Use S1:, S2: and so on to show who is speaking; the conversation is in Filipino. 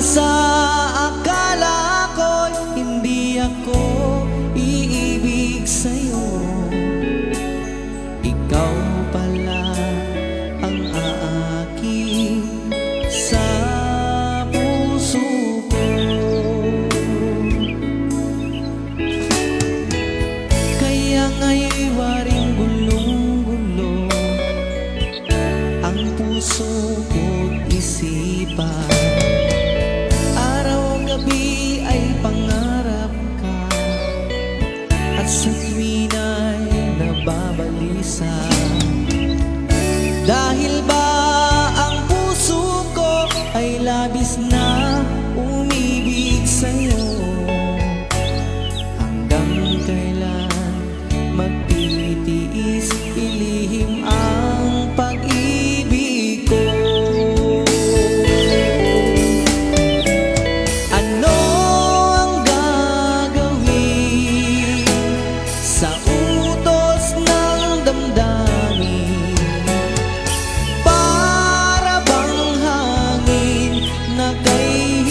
S1: sa akala ko'y hindi ako iibig sa'yo, ikaw pala ang aakit sa puso ko. Kaya nga'y waring gulong-gulo ang puso ko't isipan. Araw-gabi ay pangarap ka, at sa tuwin ay nababalisa. Dahil ba ang puso ko ay labis na umibig sa'yo? Hanggang kailan magtitiis ilihim ang pag-ibig ko? Ano ang gagawin sa utos ng damdamin? Para bang hangin na kay